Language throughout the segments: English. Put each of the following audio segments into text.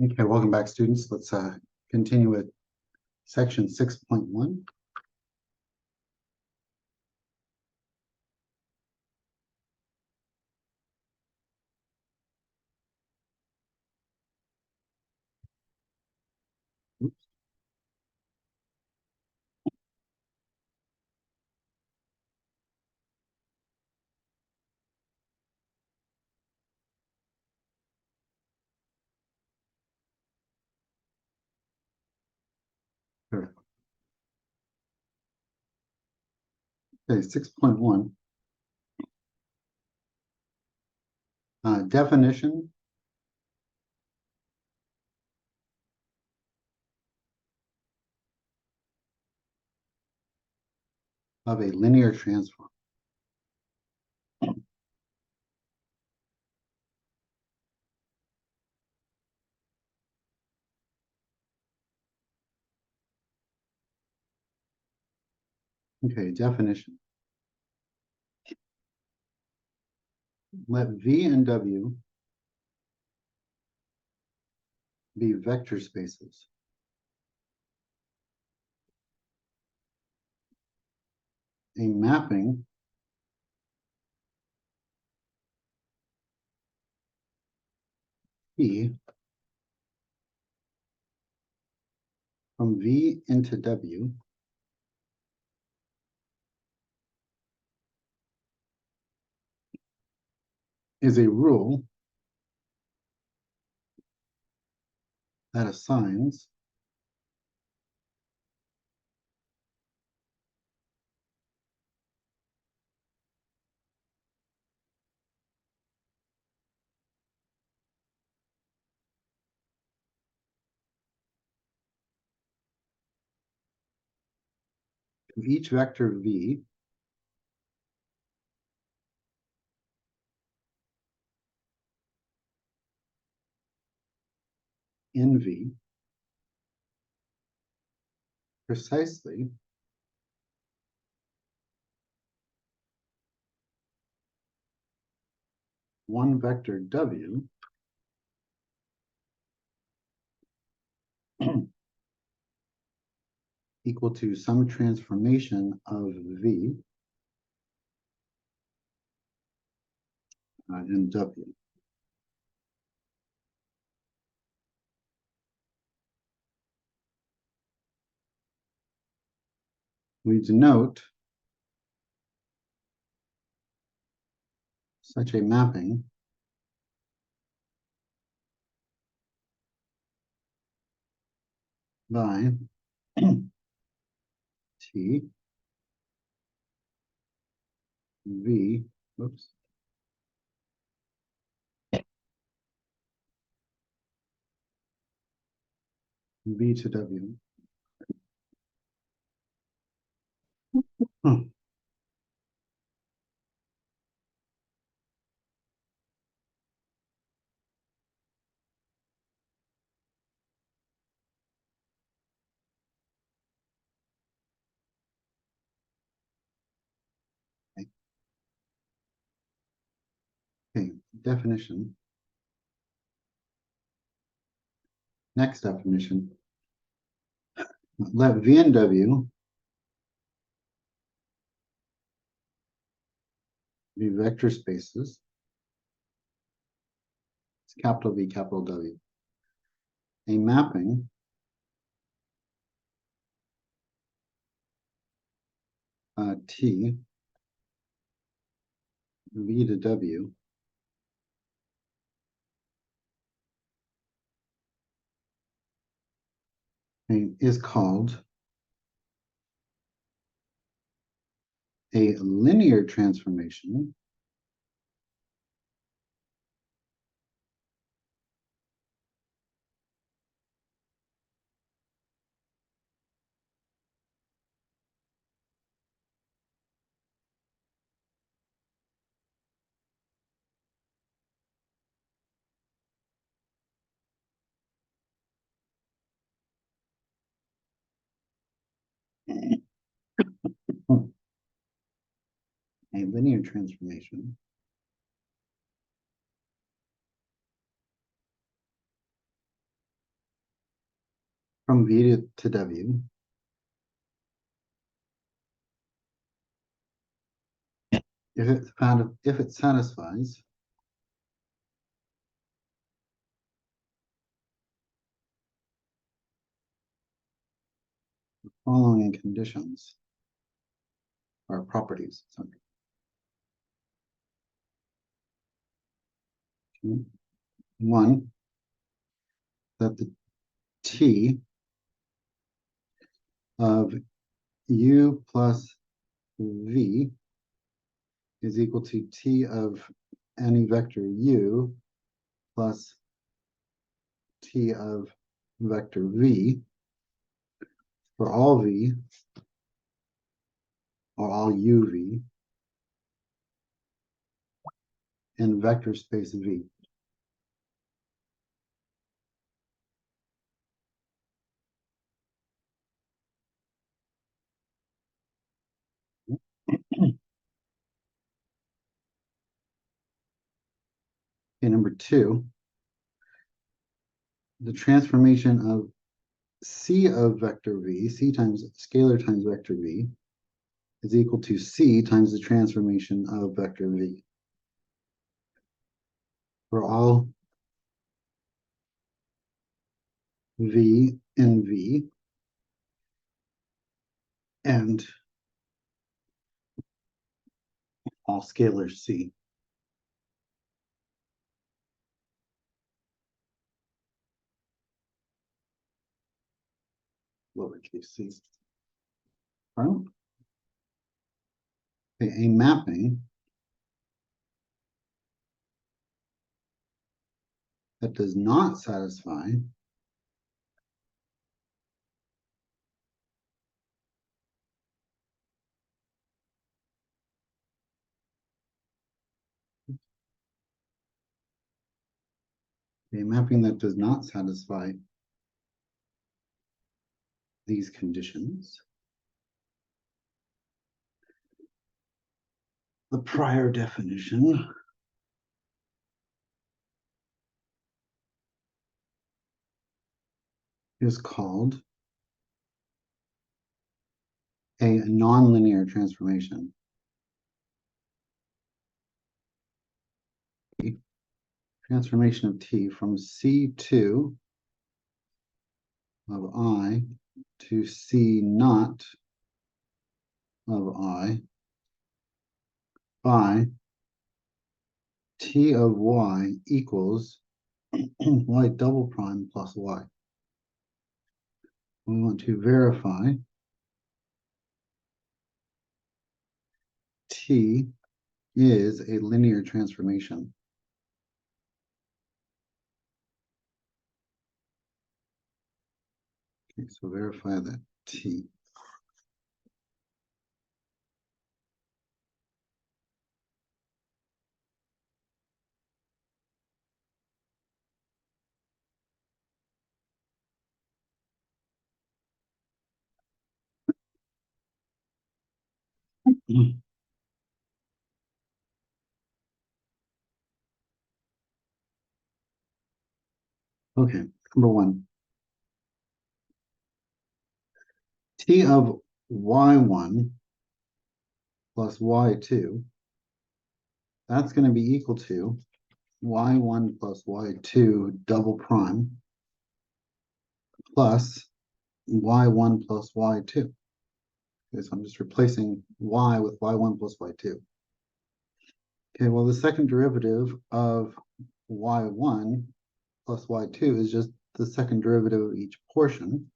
Okay, welcome back, students. Let's continue with section 6.1. Sure. Okay, 6.1. Definition of a linear transform. Okay, definition. Let V and W be vector spaces. A mapping P from V into W is a rule that assigns to each vector V in V precisely one vector W equal to some transformation of V in W. We denote such a mapping by T V, oops, V to W. Hmm. Okay, definition. Next definition. Let V and W be vector spaces. It's capital V, capital W. A mapping T V to W is called a linear transformation a linear transformation from V to W. If it satisfies the following conditions or properties. Sorry. Okay. One, that the T of U plus V is equal to T of any vector U plus T of vector V for all V or all UV in vector space V. Okay, number two, the transformation of C of vector V, C times scalar times vector V, is equal to C times the transformation of vector V for all V in V and all scalars C. Lowercase c. Right? Okay, a mapping that does not satisfy a mapping that does not satisfy these conditions. The prior definition is called a nonlinear transformation. Transformation of T from C2 of I to C naught of I by T of Y equals Y double prime plus Y. We want to verify T is a linear transformation. Okay, so verify that T. Okay, number one. T of Y1 plus Y2, that's going to be equal to Y1 plus Y2 double prime plus Y1 plus Y2. Okay, so I'm just replacing Y with Y1 plus Y2. Okay, well, the second derivative of Y1 plus Y2 is just the second derivative of each portion.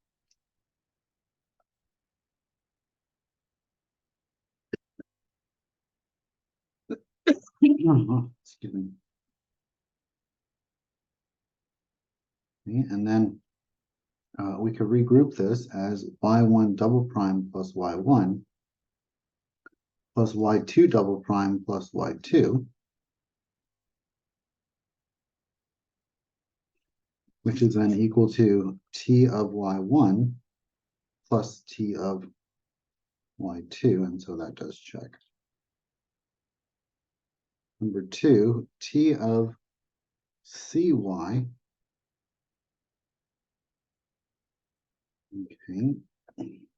Excuse me. Okay, and then we could regroup this as Y1 double prime plus Y1 plus Y2 double prime plus Y2, which is then equal to T of Y1 plus T of Y2, and so that does check. Number two, T of CY Okay,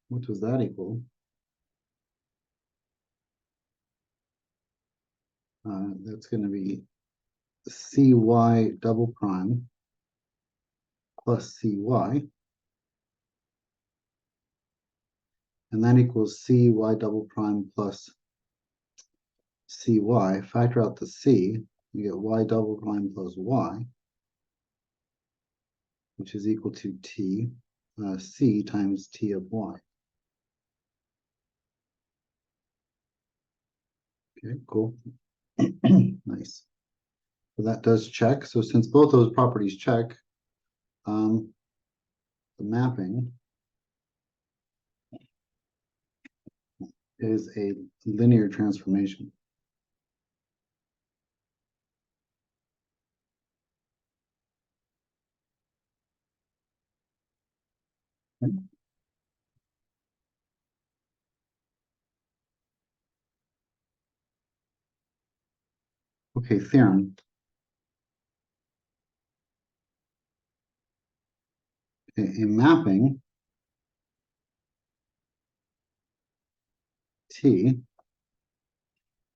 what does that equal? That's going to be cy double prime plus cy, and that equals cy double prime plus cy. Factor out the c, you get y double prime plus y, which is equal to t, c times t of y. Okay, cool. Nice. So that does check. So since both those properties check, the mapping is a linear transformation. Okay, theorem. A mapping T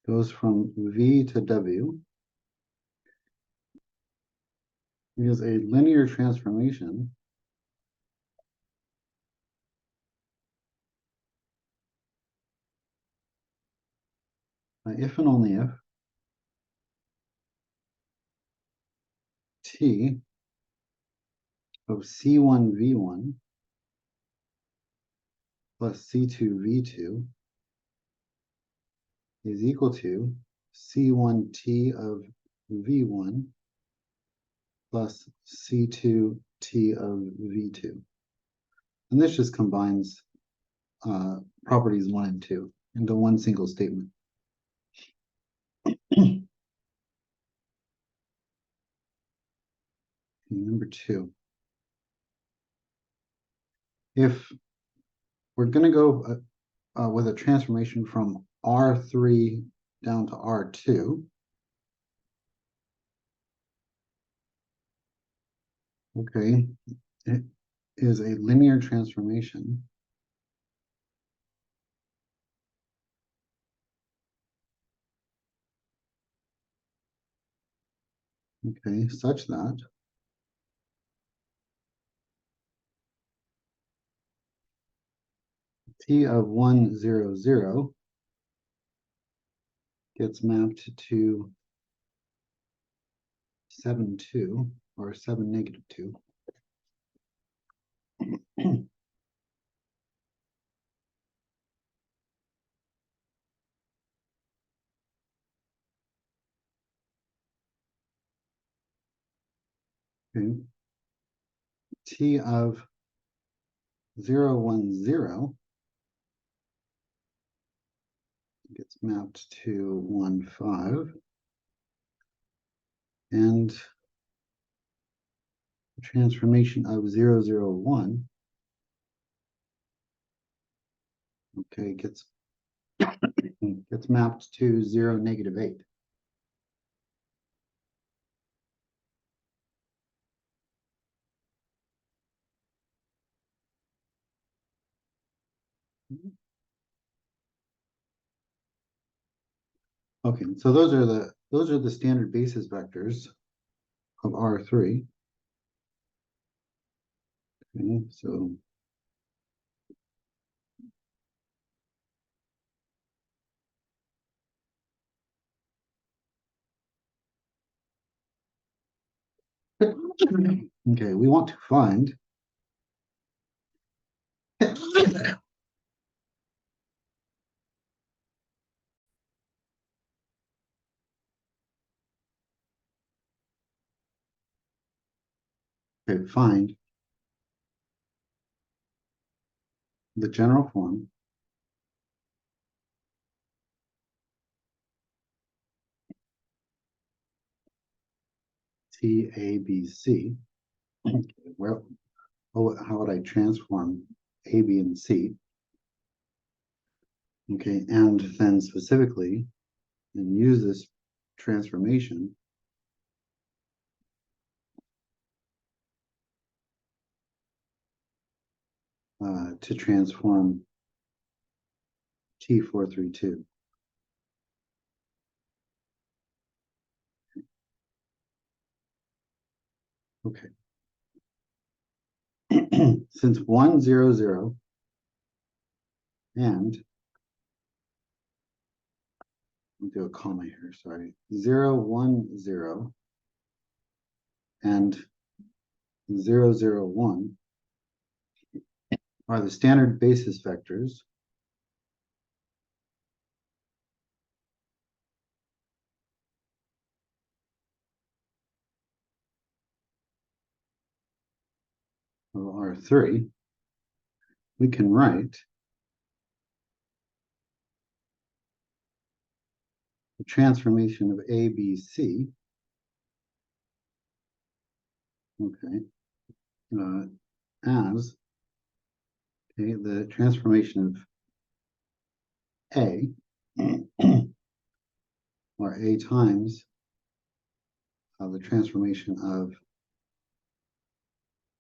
goes from V to W is a linear transformation if and only if T of C1V1 plus C2V2 is equal to C1T of V1 plus C2T of V2. And this just combines properties 1 and 2 into one single statement. Number 2. If we're going to go with a transformation from R3 down to R2, okay, it is a linear transformation okay, such that T of 1, 0, 0 gets mapped to 7, 2, or 7, negative 2. Okay. T of 0, 1, 0 gets mapped to 1, 5. And the transformation of 0, 0, 1 okay, gets mapped to 0, negative 8. Okay, so those are the standard basis vectors of R3. Okay, so okay, we want to find find the general form T A B C. Well, how would I transform A, B, and C? Okay, and then specifically, and use this transformation to transform T432. Okay. Since 1, 0, 0 and I'll do a comma here, sorry. 0, 1, 0 and 0, 0, 1 are the standard basis vectors of R3. We can write the transformation of A, B, C, okay, as okay, the transformation of A, or A times the transformation of,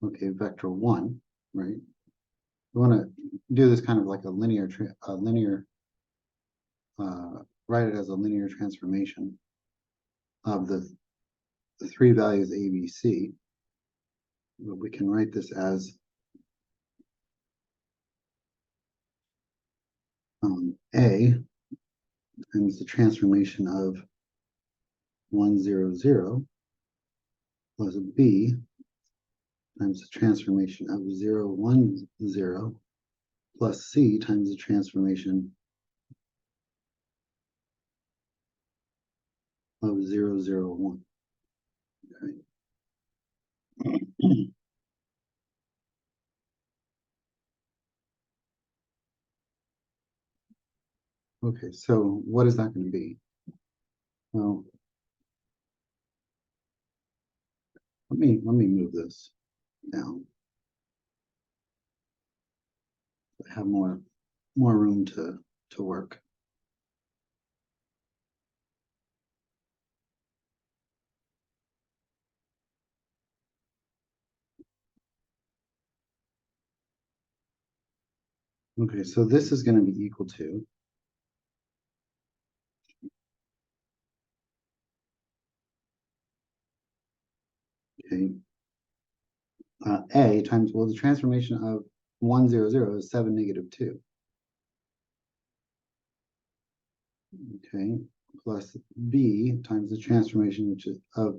okay, vector 1, right? We want to do this kind of like a linear, write it as a linear transformation of the three values A, B, C. But we can write this as A times the transformation of 1, 0, 0 plus B times the transformation of 0, 1, 0 plus C times the transformation of 0, 0, 1. Okay. Okay, so what is that going to be? Well, let me move this down. I have more room to work. Okay, so this is going to be equal to okay, A times, well, the transformation of 1, 0, 0 is 7, negative 2. Okay, plus B times the transformation, which is of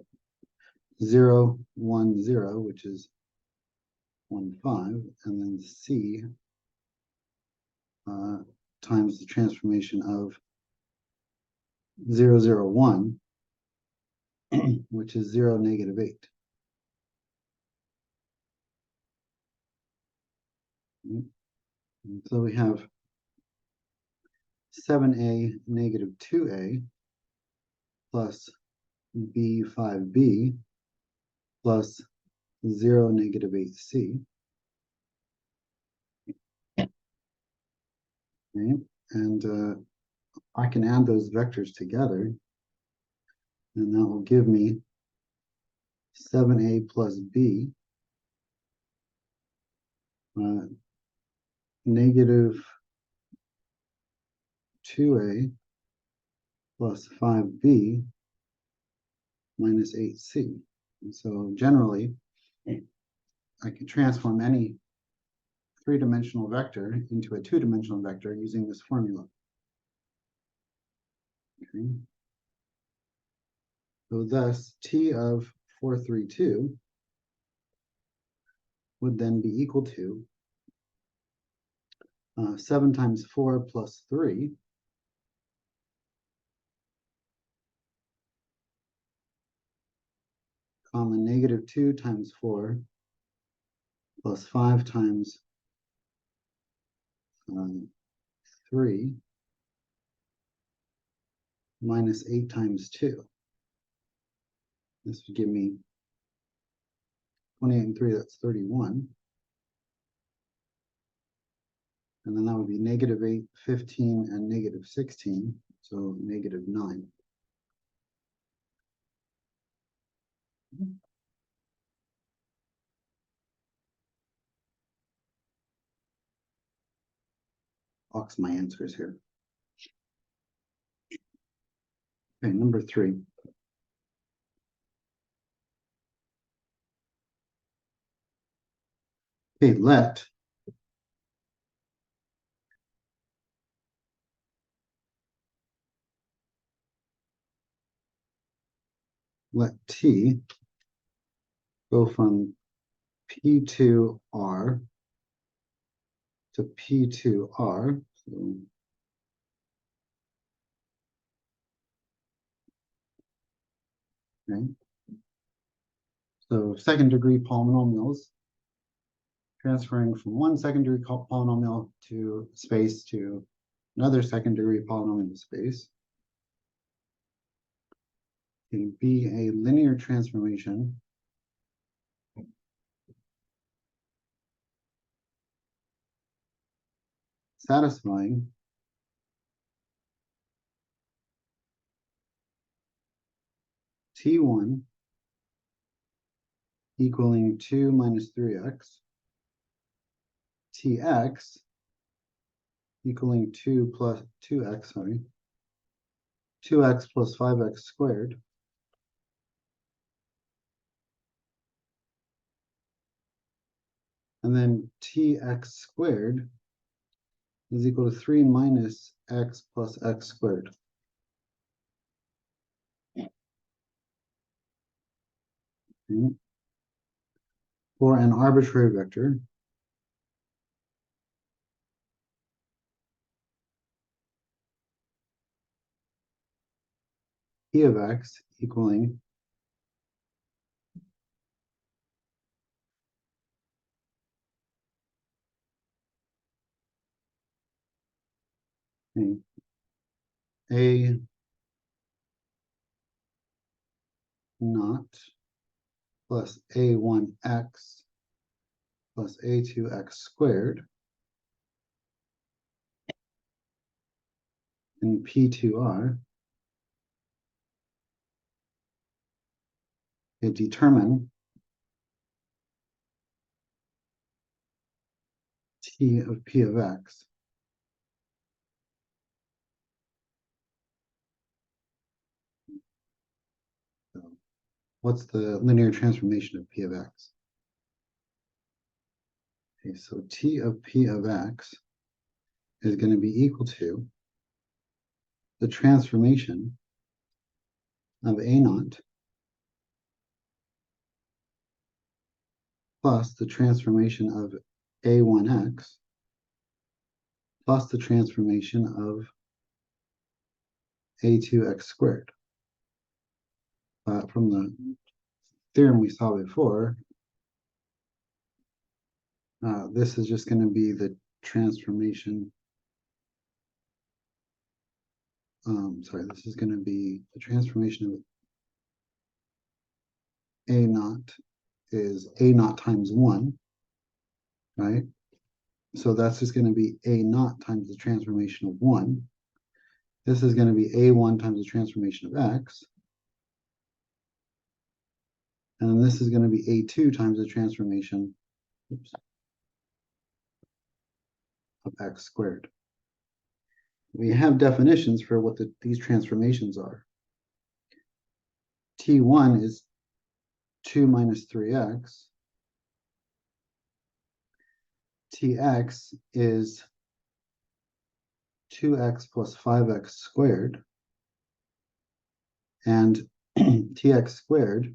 0, 1, 0, which is 1, 5, and then C times the transformation of 0, 0, 1, which is 0, negative 8. And so we have 7A, negative 2A, plus B, 5B, plus 0, negative 8C. Okay, and I can add those vectors together, and that will give me 7A plus B, negative 2A plus 5B minus 8C. And so generally, I can transform any three-dimensional vector into a two-dimensional vector using this formula. Okay. So thus, T of 432 would then be equal to 7 times 4 plus 3, comma, negative 2 times 4 plus 5 times 3 minus 8 times 2. This would give me 28 and 3, that's 31. And then that would be negative 8, 15, and negative 16, so negative 9. box my answers here. Okay, number 3. Okay, let T go from P2R to P2R. So, okay. So second degree polynomials transferring from one second degree polynomial to space to another second degree polynomial space can be a linear transformation satisfying T1 equaling 2 minus 3x, Tx equaling 2 plus 2x, 2x plus 5x squared, and then Tx squared is equal to 3 minus x plus x squared. Okay. For an arbitrary vector P of x equaling A naught plus A1x plus A2x squared and P2R, it determine T of P of x. So what's the linear transformation of P of x? Okay, so T of P of x is going to be equal to the transformation of A naught plus the transformation of A1x plus the transformation of A2x squared. From the theorem we saw before, this is just going to be the transformation. This is going to be the transformation of A naught is A naught times 1, right? So that's just going to be A naught times the transformation of 1. This is going to be A1 times the transformation of x. And then this is going to be A2 times the transformation of x squared. We have definitions for what these transformations are. T1 is 2 minus 3x. Tx is 2x plus 5x squared. And Tx squared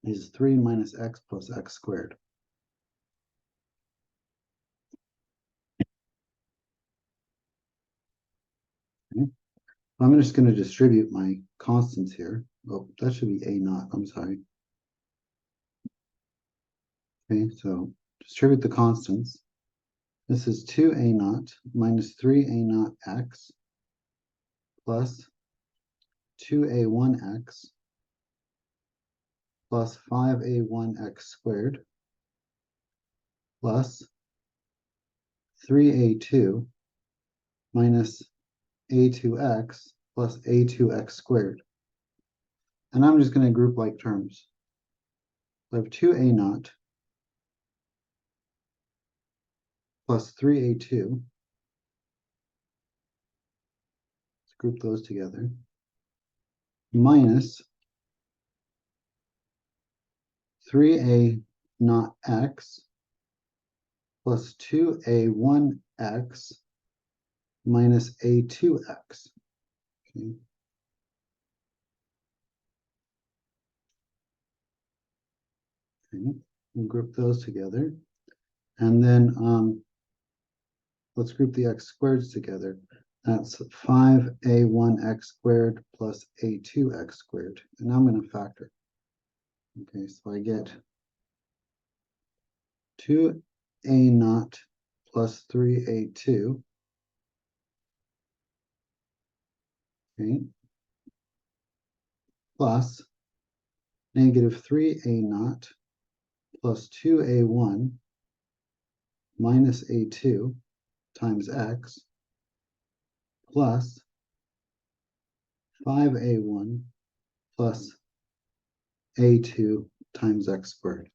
is 3 minus x plus x squared. Okay. I'm just going to distribute my constants here. Oh, that should be A naught. I'm sorry. Okay, so distribute the constants. This is 2 A naught minus 3 A naught x plus 2A1x plus 5A1x squared plus 3A2 minus A2x plus A2x squared. And I'm just going to group like terms. So I have 2A naught plus 3a2. Let's group those together. Minus 3a not x plus 2a1x minus a2x. Okay. Okay. We'll group those together. And then let's group the x squareds together. That's 5a1x squared plus a2x squared. And now I'm going to factor. Okay, so I get 2a naught plus 3a2. Okay. Plus negative 3a naught plus 2a1 minus a2 times x plus 5a1 plus a2 times x squared.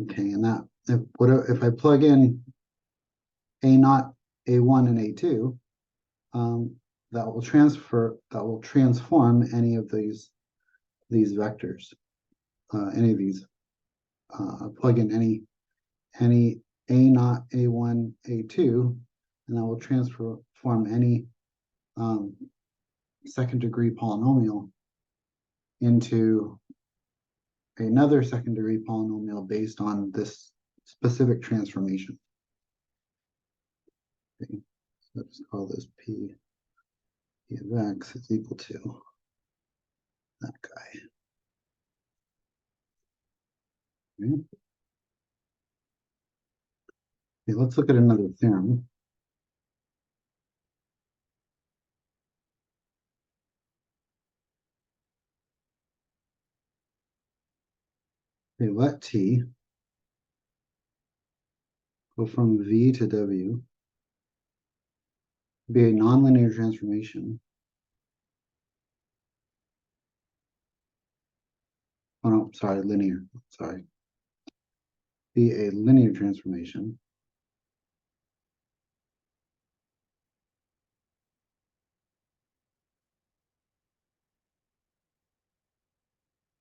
Okay, and that if I plug in a naught, a1, and a2, that will transform any of these vectors, any of these. Plug in any a naught, a1, a2, and that will transform any second degree polynomial into another second degree polynomial based on this specific transformation. Okay, so let's call this P of x is equal to that guy. Okay. Okay, let's look at another theorem. Okay, let T go from V to W be a nonlinear transformation. Oh no, sorry, linear. Sorry. Be a linear transformation.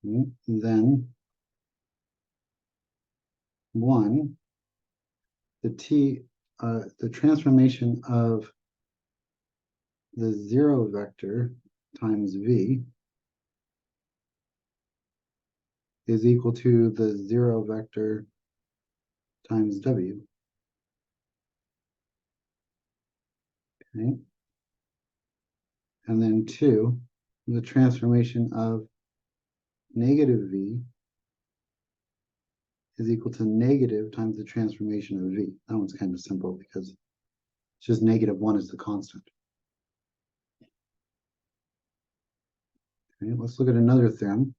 And then one, the transformation of the zero vector times V is equal to the zero vector times W. Okay. And then two, the transformation of negative V is equal to negative times the transformation of V. That one's kind of simple because it's just -1 is the constant. Okay, let's look at another theorem.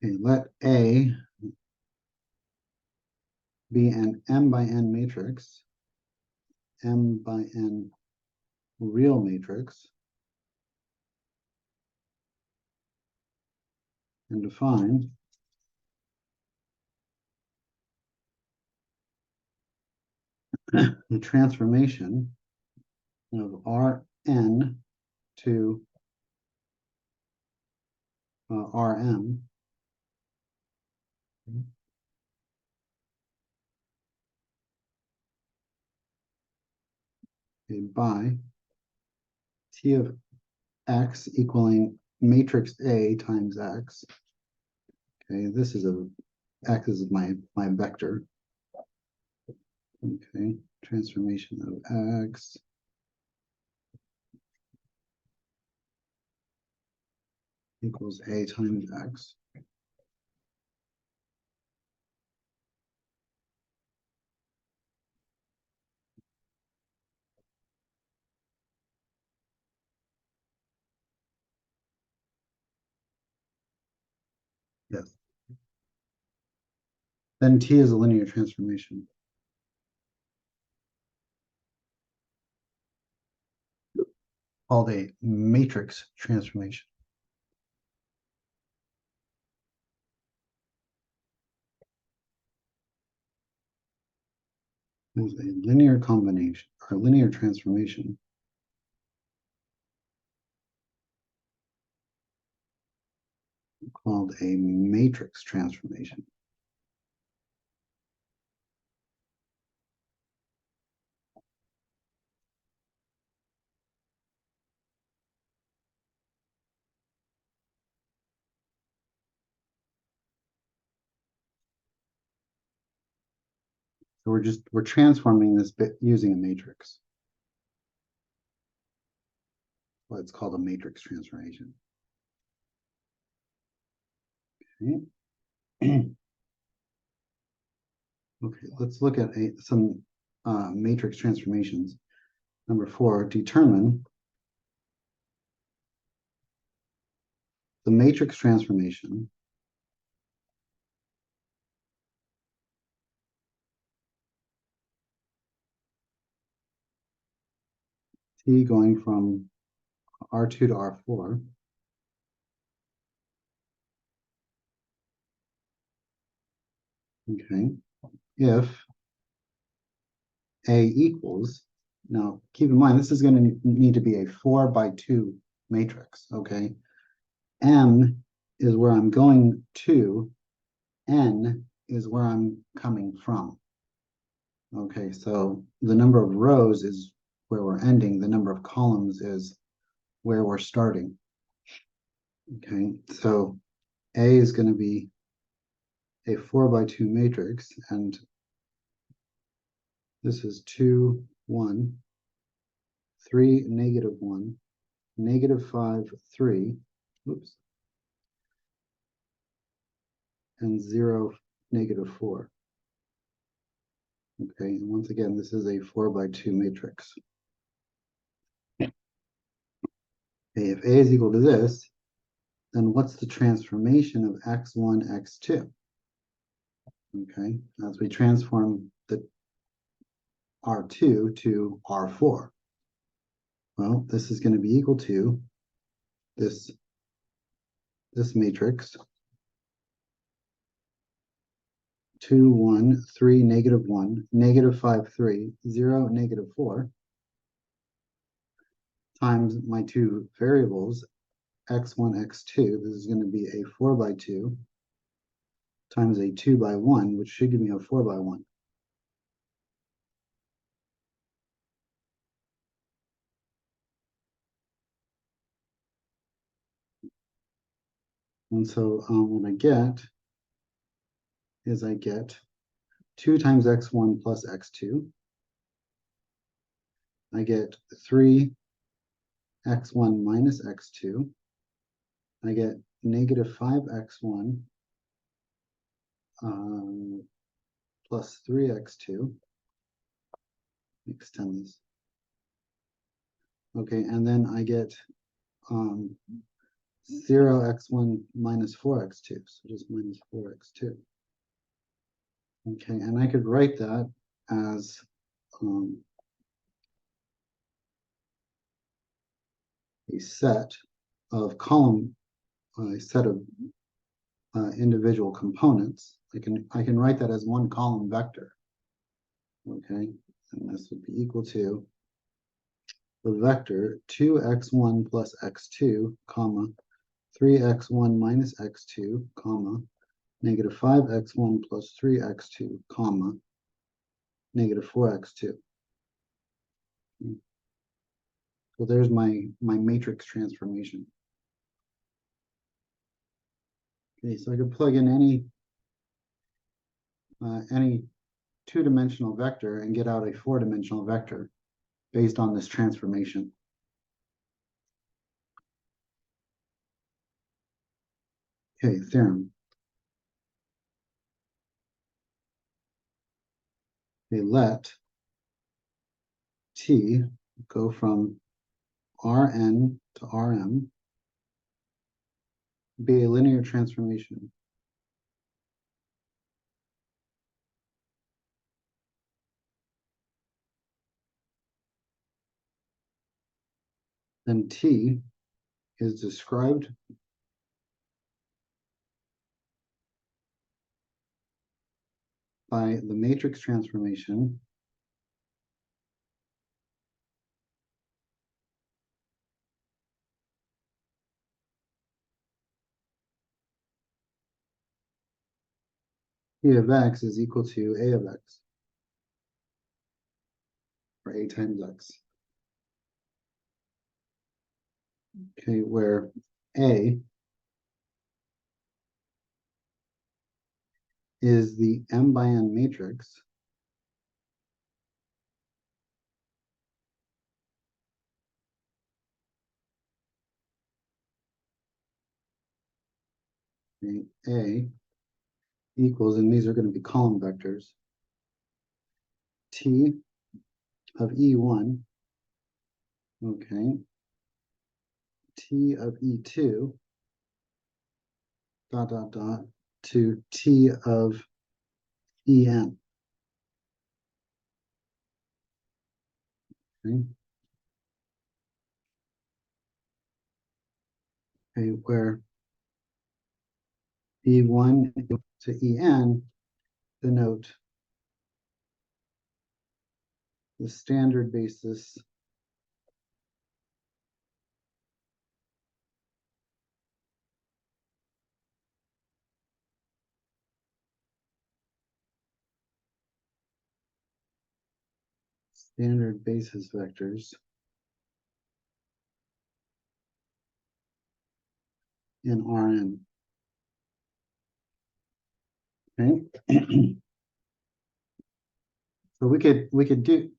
Okay, let A be an m by n matrix, m by n real matrix, and define the transformation of Rn to Rm by T of x equaling matrix A times x. Okay, this is x is my vector. Okay, transformation of x equals A times x. Yes. Then T is a linear transformation. Called a matrix transformation. is a linear combination or linear transformation called a matrix transformation. So we're transforming this bit using a matrix. Well, it's called a matrix transformation. Okay. Okay, let's look at some matrix transformations. Number 4, determine the matrix transformation T going from R2 to R4 okay, if A equals, now keep in mind, this is going to need to be a 4x2 matrix, okay? M is where I'm going to, N is where I'm coming from. Okay, so the number of rows is where we're ending, the number of columns is where we're starting. Okay, so A is going to be a 4x2 matrix, and this is 2, 1, 3, -1, -5, 3, oops, and 0, -4. Okay, and once again, this is a 4x2 matrix. Okay, if A is equal to this, then what's the transformation of x1, x2? Okay, as we transform the R2 to R4. Well, this is going to be equal to this matrix, 2, 1, 3, -1, -5, 3, 0, -4, times my two variables, x1, x2. This is going to be a 4x2 times a 2x1, which should give me a 4x1. And so what I get is I get 2 times x1 plus x2. I get 3 x1 minus x2. I get -5 x1 plus 3 x2. Extend this. Okay, and then I get 0 x1 minus 4 x2, so just minus 4 x2. Okay, and I could write that as a set of a set of individual components. I can write that as one column vector. Okay, and this would be equal to the vector 2x1 plus x2, comma, 3x1 minus x2, comma, -5x1 plus 3x2, comma, -4x2. So there's my matrix transformation. Okay, so I could plug in any two-dimensional vector and get out a four-dimensional vector based on this transformation. Okay, theorem. Okay, let T go from Rn to Rm be a linear transformation. Then T is described by the matrix transformation P of x is equal to A of x, or A times x. Okay, where A is the m by n matrix A equals, and these are going to be column vectors, T of E1, okay, T of E2, dot, dot, dot, to T of En. Okay, okay, where E1 to En denote the standard basis vectors in Rn. Okay. So we could do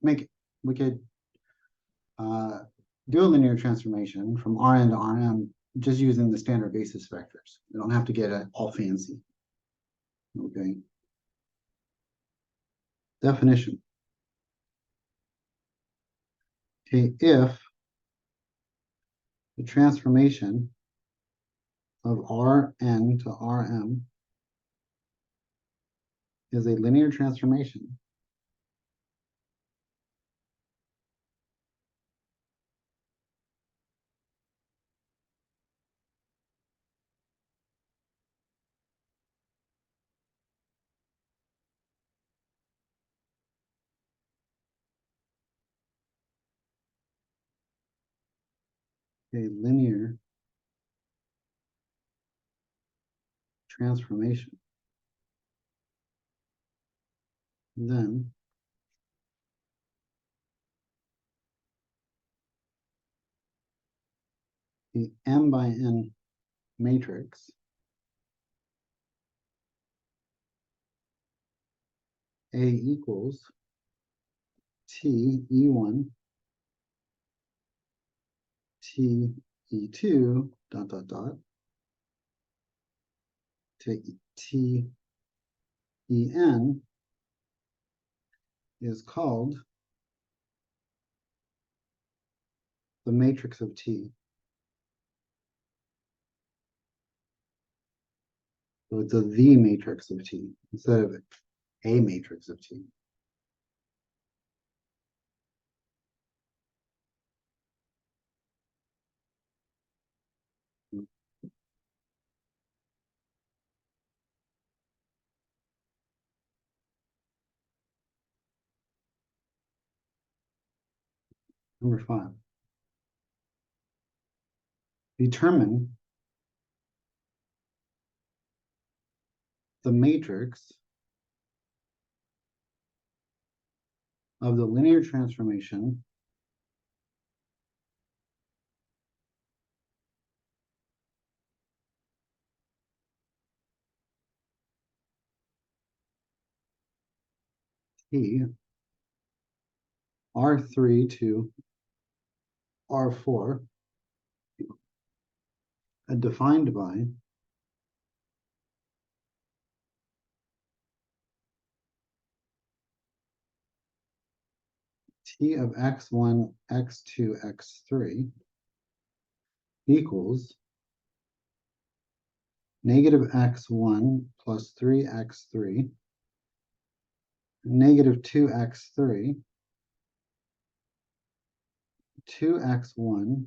a linear transformation from Rn to Rm just using the standard basis vectors. We don't have to get it all fancy. Okay. Definition. Okay, if the transformation of Rn to Rm is a linear transformation, a linear transformation, then the m by n matrix A equals T E1 T E2 dot dot dot to T En is called the matrix of T. So it's the matrix of T instead of a matrix of T. Number 5. Determine the matrix of the linear transformation T R3 to R4 and defined by T of x1, x2, x3 equals negative x1 plus 3x3, negative 2x3, 2x1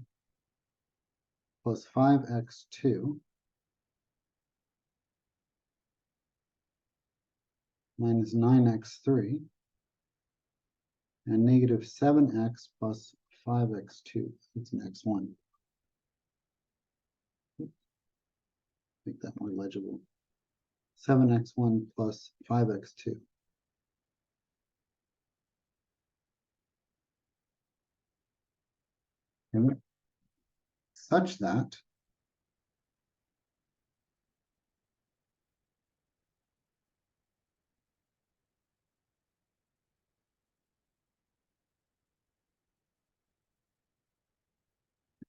plus 5x2 minus 9x3, and negative 7x plus 5x2. It's an x1. Make that more legible. 7x1 plus 5x2. Okay. Such that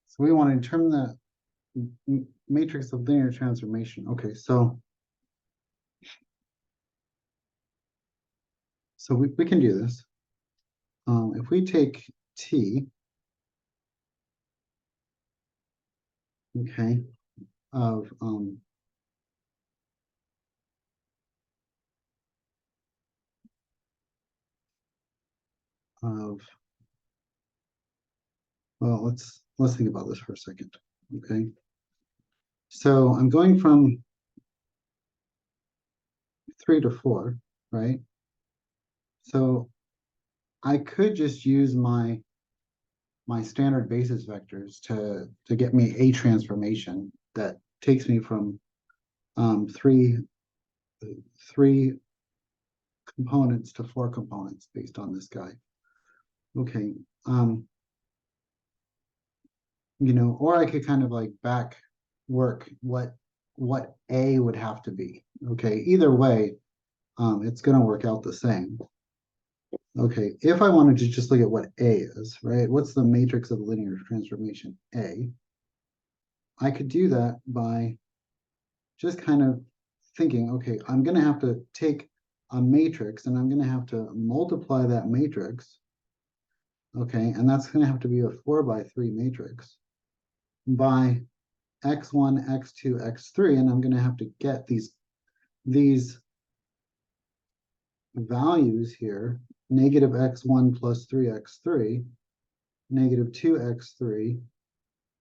so we want to determine the matrix of linear transformation. Okay, so we can do this. If we take t, okay, of well, let's think about this for a second. Okay, so I'm going from 3 to 4, right? So I could just use my standard basis vectors to get me a transformation that takes me from three components to 4 components based on this guy. Okay, you know, or I could kind of like back work what A would have to be. Okay, either way, it's going to work out the same. Okay, if I wanted to just look at what A is, right? What's the matrix of linear transformation? A. I could do that by just kind of thinking, okay, I'm going to have to take a matrix and I'm going to have to multiply that matrix. Okay, and that's going to have to be a 4x3 matrix by x1, x2, x3, and I'm going to have to get these values here, negative x1 plus 3x3, negative 2x3,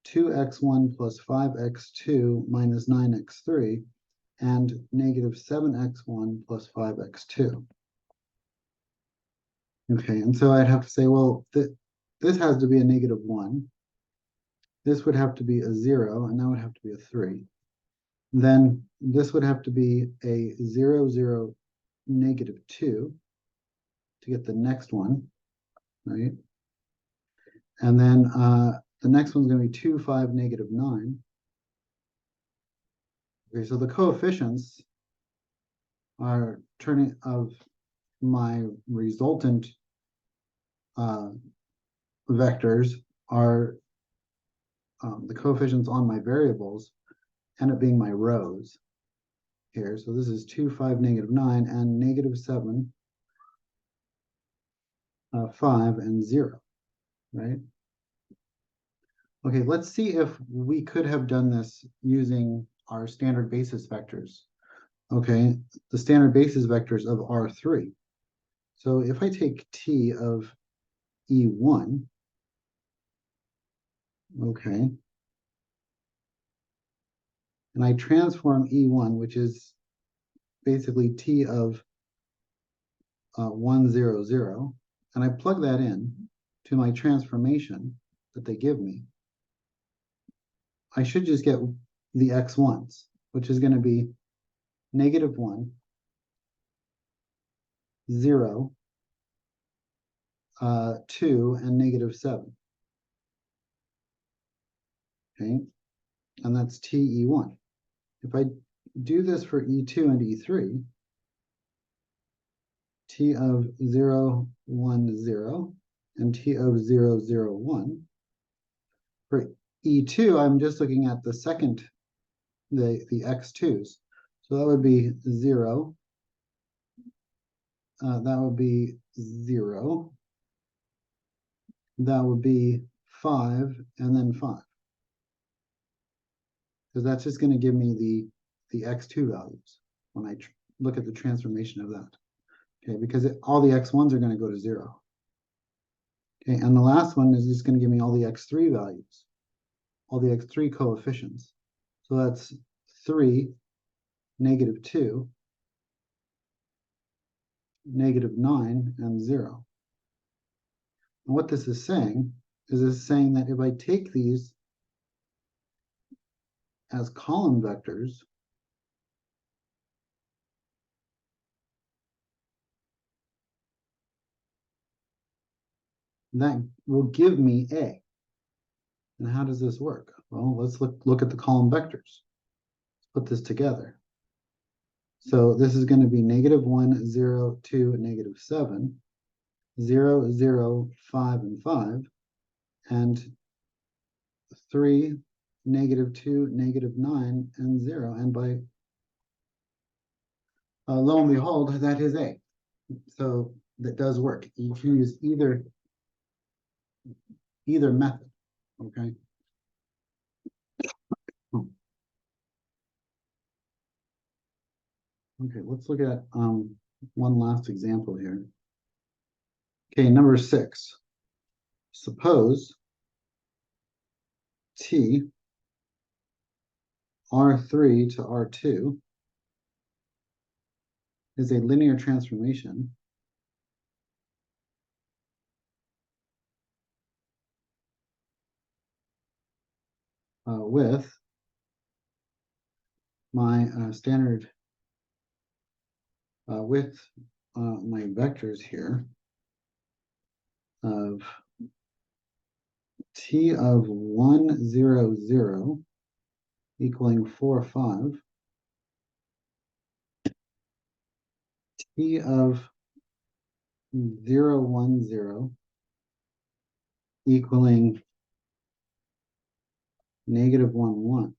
2x1 plus 5x2 minus 9x3, and negative 7x1 plus 5x2. Okay, and so I'd have to say, well, this has to be a negative 1. This would have to be a 0, and that would have to be a 3. Then this would have to be a 0, 0, negative 2 to get the next one, right? And then the next one's going to be 2, 5, negative 9. Okay, so the coefficients are turning of my resultant vectors are the coefficients on my variables end up being my rows here. So this is 2, 5, negative 9, and negative 7, 5, and 0, right? Okay, let's see if we could have done this using our standard basis vectors. Okay, the standard basis vectors of R3. So if I take T of E1, okay, and I transform E1, which is basically T of 1, 0, 0, and I plug that in to my transformation that they give me, I should just get the x1s, which is going to be negative 1, 0, 2, and negative 7. Okay, and that's TE1. If I do this for E2 and E3, T of 0, 1, 0, and T of 0, 0, 1. For E2, I'm just looking at the second, the x2s. So that would be 0. That would be 0. That would be 5, and then 5. Because that's just going to give me the x2 values when I look at the transformation of that. Okay, because all the x1s are going to go to 0. Okay, and the last one is just going to give me all the x3 values, all the x3 coefficients. So that's 3, negative 2, negative 9, and 0. And what this is saying that if I take these as column vectors, that will give me A. And how does this work? Well, let's look at the column vectors. Let's put this together. So this is going to be -1, 0, 2, -7, 0, 0, 5, and 5, and 3, -2, -9, and 0. And by lo and behold, that is A. So that does work. You can use either method. Okay. Okay, let's look at one last example here. Okay, number 6. Suppose T R3 to R2 is a linear transformation with my standard with my vectors here of T of 1, 0, 0 equaling 4, 5, T of 0, 1, 0 equaling -1, 1.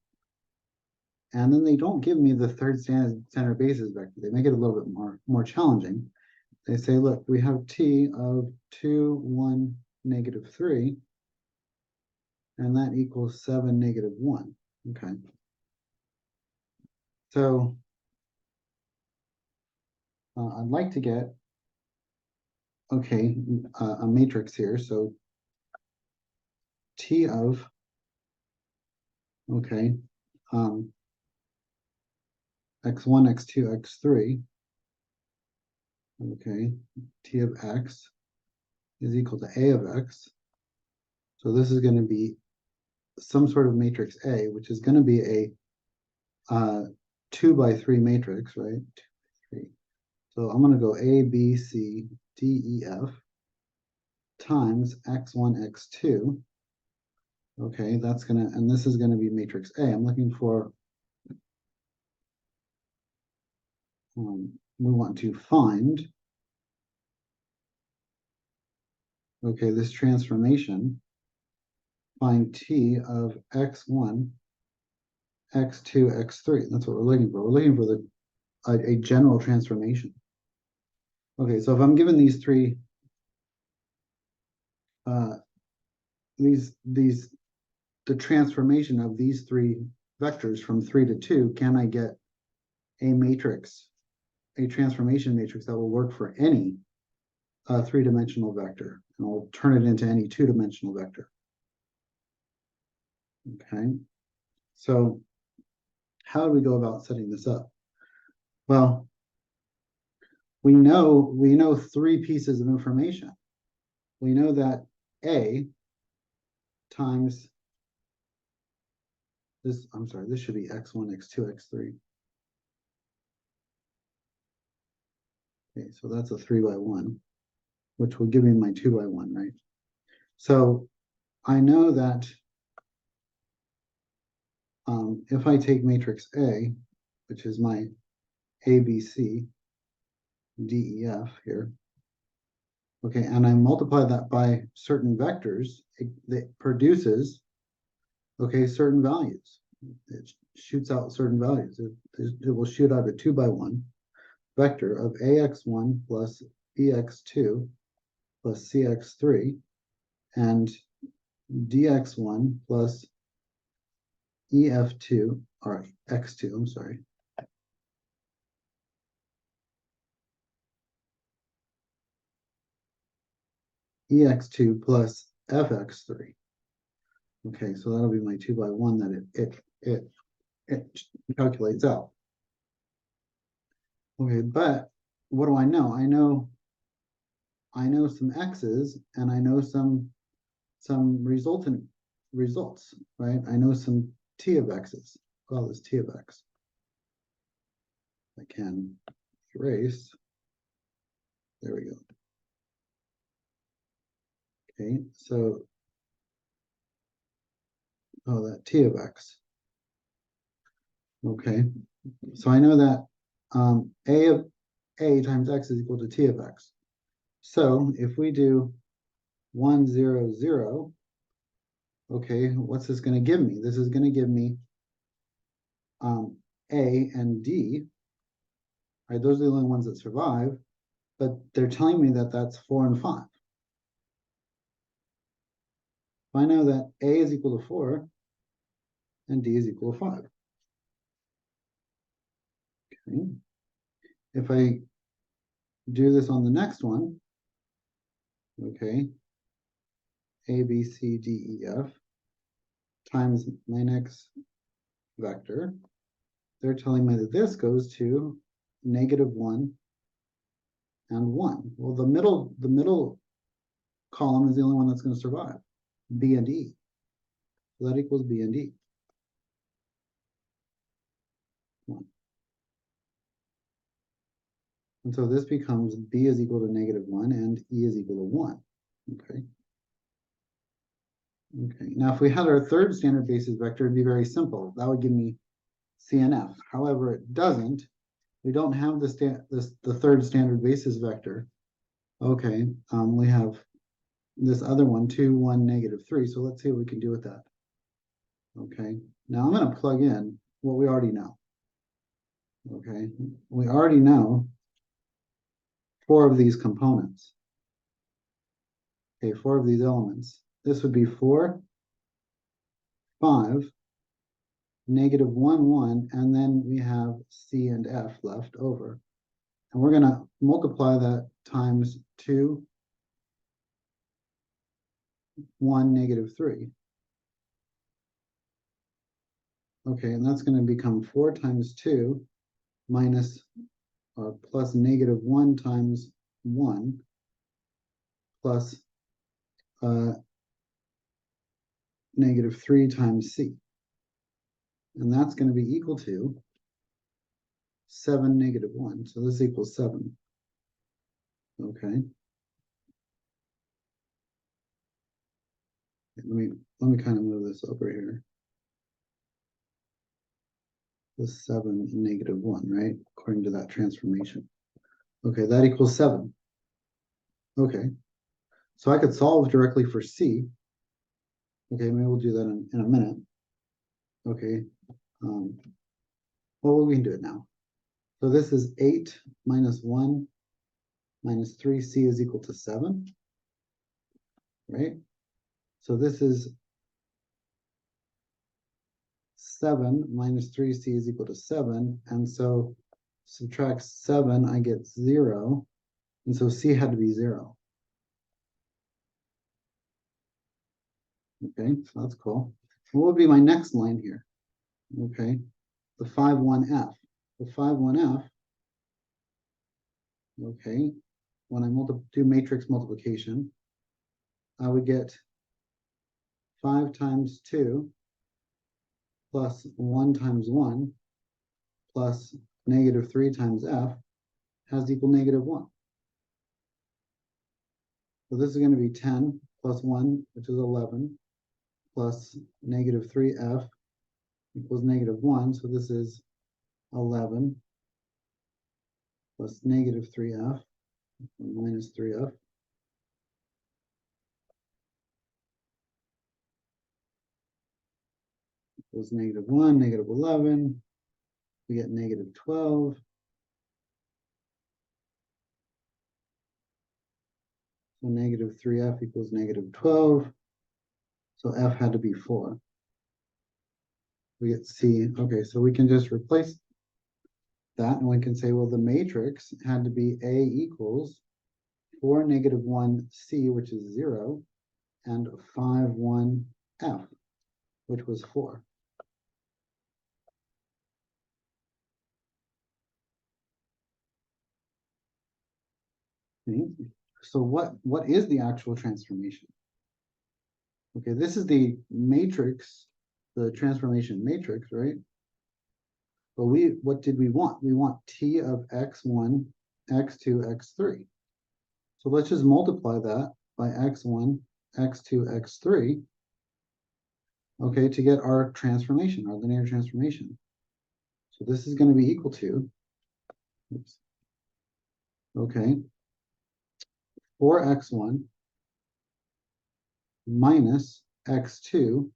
And then they don't give me the third standard basis vector. They make it a little bit more challenging. They say, look, we have T of 2, 1, -3, and that equals 7, -1. Okay. So I'd like to get, okay, a matrix here. So T of, okay, x1, x2, x3, okay, T of x is equal to A of x. So this is going to be some sort of matrix A, which is going to be a 2 by 3 matrix, right? 2 by 3. So I'm going to go A, B, C, D, E, F times x1, x2. Okay, that's going to, and this is going to be matrix A. I'm looking for, we want to find, okay, this transformation, find T of x1, x2, x3. That's what we're looking for. We're looking for a general transformation. Okay, so if I'm given these three, the transformation of these three vectors from 3 to 2, can I get a matrix, a transformation matrix that will work for any three-dimensional vector, and I'll turn it into any two-dimensional vector. Okay, so how do we go about setting this up? Well, we know 3 pieces of information. We know that A times this, I'm sorry, this should be x1, x2, x3. Okay, so that's a 3 by 1, which will give me my 2 by 1, right? So I know that if I take matrix A, which is my A, B, C, D, E, F here, okay, and I multiply that by certain vectors, it produces, okay, certain values. It shoots out certain values. It will shoot out a 2 by 1 vector of AX1 plus BX2 plus CX3 and DX1 plus EF2, or X2, I'm sorry. EX2 plus FX3. Okay, so that'll be my 2 by 1 that it calculates out. Okay, but what do I know? I know some X's and I know some resultant results, right? I know some T of X's. Call this T of X. I can erase. There we go. Okay, so that t of x. Okay, so I know that a of a times x is equal to t of x. So if we do 1, 0, 0, okay, what's this going to give me? This is going to give me a and d, right? Those are the only ones that survive, but they're telling me that that's 4 and 5. I know that a is equal to 4 and d is equal to 5. Okay. If I do this on the next one, okay, a, b, c, d, e, f times my next vector, they're telling me that this goes to -1 and 1. Well, the middle column is the only one that's going to survive, b and e. So that equals b and e. 1. And so this becomes b is equal to -1 and e is equal to 1. Okay. Okay. Now, if we had our third standard basis vector, it'd be very simple. That would give me c and f. However, it doesn't. We don't have the third standard basis vector. Okay. We have this other one, 2, 1, -3. So let's see what we can do with that. Okay. Now I'm going to plug in what we already know. Okay. We already know 4 of these components. Okay, 4 of these elements. This would be 4, 5, -1, 1, and then we have c and f left over. And we're going to multiply that times 2, 1, -3. Okay, and that's going to become 4 times 2 minus or plus -1 times 1 plus -3 times c. And that's going to be equal to 7, -1. So this equals 7. Okay. Let me kind of move this over here. This 7 and -1, right? According to that transformation. Okay, that equals 7. Okay. So I could solve directly for c. Okay, maybe we'll do that in a minute. Okay. Well, we can do it now. So this is 8 minus 1 minus 3c is equal to 7, right? So this is 7 minus 3c is equal to 7, and so subtract 7, I get 0, and so c had to be 0. Okay, so that's cool. What would be my next line here? Okay, the 5, 1f. The 5, 1f, okay, when I do matrix multiplication, I would get 5 times 2 plus 1 times 1 plus -3 times f has to equal -1. So this is going to be 10 plus 1, which is 11, plus -3f equals -1. So this is 11 plus -3f minus 3f. Equals -1, -11. We get -12. So -3f equals -12. So f had to be 4. We get c. Okay, so we can just replace that, and we can say, well, the matrix had to be A equals 4, -1, c, which is 0, and 5, 1, f, which was 4. Okay. So what is the actual transformation? Okay, this is the matrix, the transformation matrix, right? But what did we want? We want t of x1, x2, x3. So let's just multiply that by x1, x2, x3, okay, to get our transformation, our linear transformation. So this is going to be equal to, oops, okay, 4x1 minus x2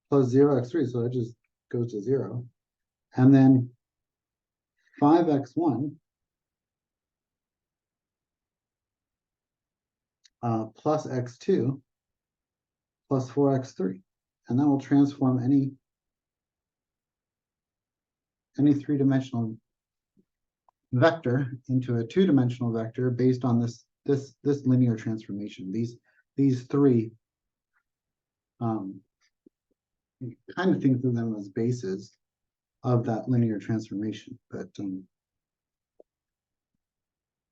plus 0x3, so that just goes to 0. And then 5x1 plus x2 plus 4x3. And that will transform any three-dimensional vector into a two-dimensional vector based on this linear transformation. These three, you kind of think of them as bases of that linear transformation, but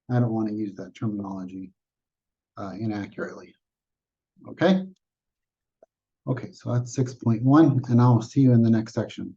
I don't want to use that terminology inaccurately. Okay. Okay, so that's 6.1, and I'll see you in the next section.